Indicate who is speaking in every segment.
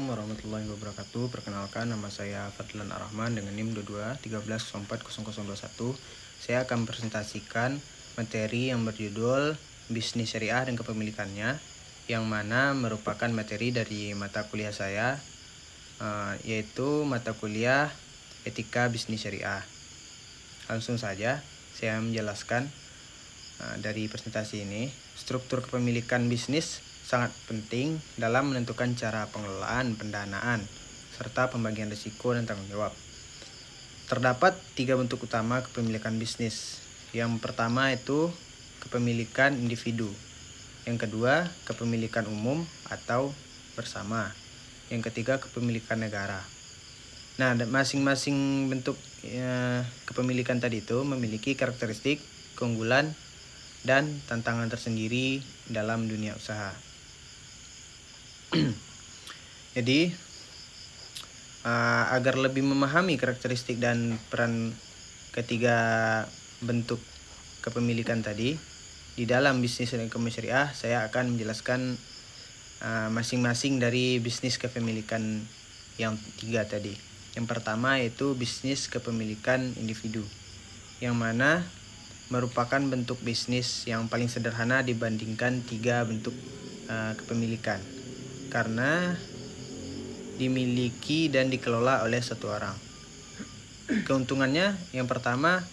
Speaker 1: Assalamualaikum warahmatullahi wabarakatuh. Perkenalkan, nama saya Fadlan Ar-Rahman dengan NIM 2213040021. Saya akan presentasikan materi yang berjudul Bisnis Syariah dan Kepemilikannya, yang mana merupakan materi dari mata kuliah saya, yaitu mata kuliah Etika Bisnis Syariah. Langsung saja saya menjelaskan dari presentasi ini. Struktur kepemilikan bisnis sangat penting dalam menentukan cara pengelolaan, pendanaan, serta pembagian risiko dan tanggung jawab. Terdapat 3 bentuk utama kepemilikan bisnis. Yang pertama itu kepemilikan individu. Yang kedua, kepemilikan umum atau bersama. Yang ketiga, kepemilikan negara. Nah, masing-masing bentuk kepemilikan tadi itu memiliki karakteristik, keunggulan, dan tantangan tersendiri dalam dunia usaha. Jadi, agar lebih memahami karakteristik dan peran ketiga bentuk kepemilikan tadi di dalam bisnis dan ekonomi syariah, saya akan menjelaskan masing-masing dari bisnis kepemilikan yang 3 tadi. Yang pertama yaitu bisnis kepemilikan individu, yang mana merupakan bentuk bisnis yang paling sederhana dibandingkan 3 bentuk kepemilikan, karena dimiliki dan dikelola oleh satu orang. Keuntungannya yang pertama,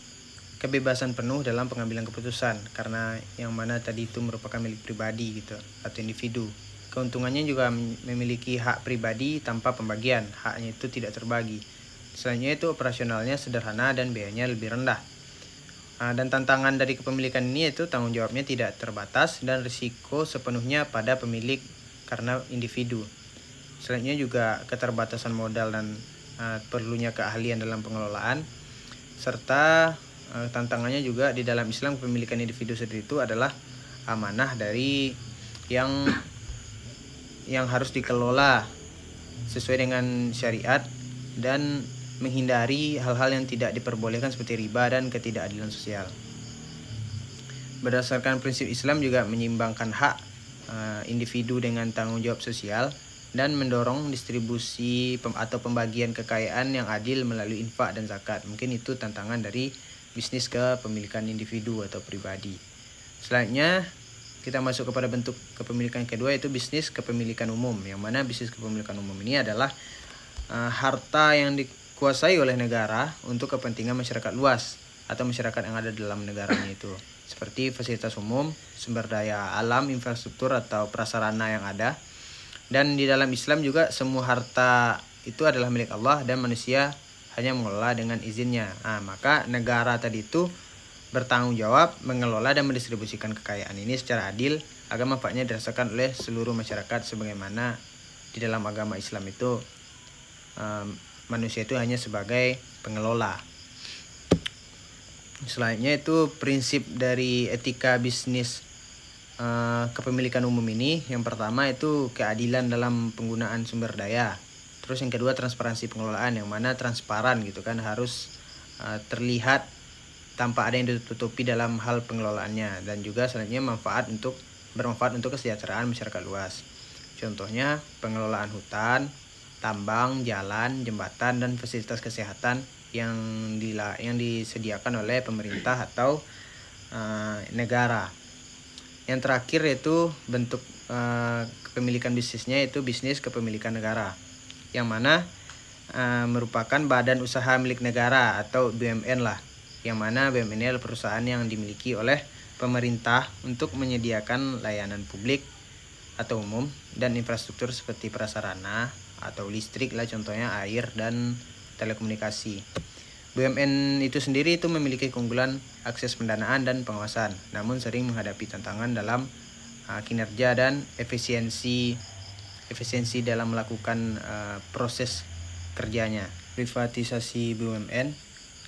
Speaker 1: kebebasan penuh dalam pengambilan keputusan, karena yang mana tadi itu merupakan milik pribadi gitu atau individu. Keuntungannya juga memiliki hak pribadi tanpa pembagian, haknya itu tidak terbagi. Selanjutnya itu operasionalnya sederhana dan biayanya lebih rendah. Dan tantangan dari kepemilikan ini yaitu tanggung jawabnya tidak terbatas dan risiko sepenuhnya pada pemilik karena individu. Selanjutnya juga keterbatasan modal dan perlunya keahlian dalam pengelolaan, serta tantangannya juga di dalam Islam kepemilikan individu sendiri itu adalah amanah dari yang harus dikelola sesuai dengan syariat dan menghindari hal-hal yang tidak diperbolehkan seperti riba dan ketidakadilan sosial. Berdasarkan prinsip Islam juga menyeimbangkan hak individu dengan tanggung jawab sosial dan mendorong distribusi atau pembagian kekayaan yang adil melalui infak dan zakat. Mungkin itu tantangan dari bisnis kepemilikan individu atau pribadi. Selanjutnya kita masuk kepada bentuk kepemilikan kedua, yaitu bisnis kepemilikan umum, yang mana bisnis kepemilikan umum ini adalah harta yang dikuasai oleh negara untuk kepentingan masyarakat luas atau masyarakat yang ada dalam negaranya itu, seperti fasilitas umum, sumber daya alam, infrastruktur atau prasarana yang ada. Dan di dalam Islam juga semua harta itu adalah milik Allah dan manusia hanya mengelola dengan izinnya. Maka negara tadi itu bertanggung jawab mengelola dan mendistribusikan kekayaan ini secara adil agar manfaatnya dirasakan oleh seluruh masyarakat, sebagaimana di dalam agama Islam itu manusia itu hanya sebagai pengelola. Selanjutnya itu prinsip dari etika bisnis kepemilikan umum ini. Yang pertama itu keadilan dalam penggunaan sumber daya. Terus yang kedua transparansi pengelolaan, yang mana transparan gitu kan, harus terlihat tanpa ada yang ditutupi dalam hal pengelolaannya. Dan juga selanjutnya bermanfaat untuk kesejahteraan masyarakat luas. Contohnya pengelolaan hutan, tambang, jalan, jembatan, dan fasilitas kesehatan yang disediakan oleh pemerintah atau negara. Yang terakhir yaitu bentuk kepemilikan bisnisnya, yaitu bisnis kepemilikan negara, yang mana merupakan badan usaha milik negara atau BUMN lah, yang mana BUMN ini adalah perusahaan yang dimiliki oleh pemerintah untuk menyediakan layanan publik atau umum dan infrastruktur seperti prasarana atau listrik lah, contohnya air dan telekomunikasi. BUMN itu sendiri itu memiliki keunggulan akses pendanaan dan pengawasan, namun sering menghadapi tantangan dalam kinerja dan efisiensi dalam melakukan proses kerjanya. Privatisasi BUMN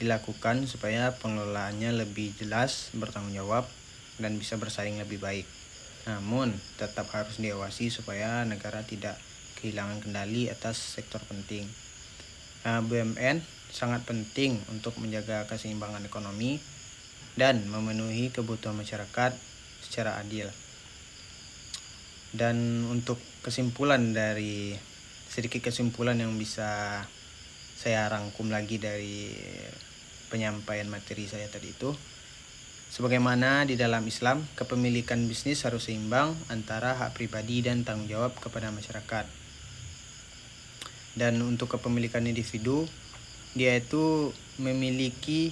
Speaker 1: dilakukan supaya pengelolaannya lebih jelas, bertanggung jawab, dan bisa bersaing lebih baik. Namun tetap harus diawasi supaya negara tidak kehilangan kendali atas sektor penting. BUMN sangat penting untuk menjaga keseimbangan ekonomi dan memenuhi kebutuhan masyarakat secara adil. Dan untuk kesimpulan dari sedikit kesimpulan yang bisa saya rangkum lagi dari penyampaian materi saya tadi itu. Sebagaimana di dalam Islam, kepemilikan bisnis harus seimbang antara hak pribadi dan tanggung jawab kepada masyarakat. Dan untuk kepemilikan individu, dia itu memiliki,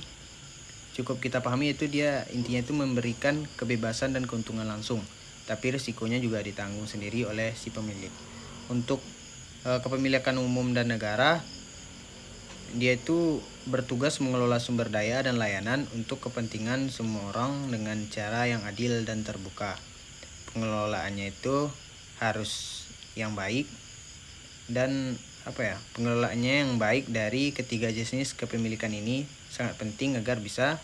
Speaker 1: cukup kita pahami itu dia intinya itu memberikan kebebasan dan keuntungan langsung, tapi risikonya juga ditanggung sendiri oleh si pemilik. Untuk kepemilikan umum dan negara, dia itu bertugas mengelola sumber daya dan layanan untuk kepentingan semua orang dengan cara yang adil dan terbuka. Pengelolaannya itu harus yang baik dan pengelolaannya yang baik dari ketiga jenis kepemilikan ini sangat penting agar bisa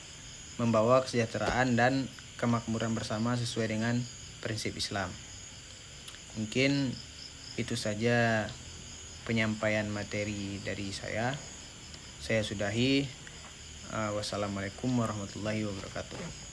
Speaker 1: membawa kesejahteraan dan kemakmuran bersama sesuai dengan prinsip Islam. Mungkin itu saja penyampaian materi dari saya. Saya sudahi. Wassalamualaikum warahmatullahi wabarakatuh.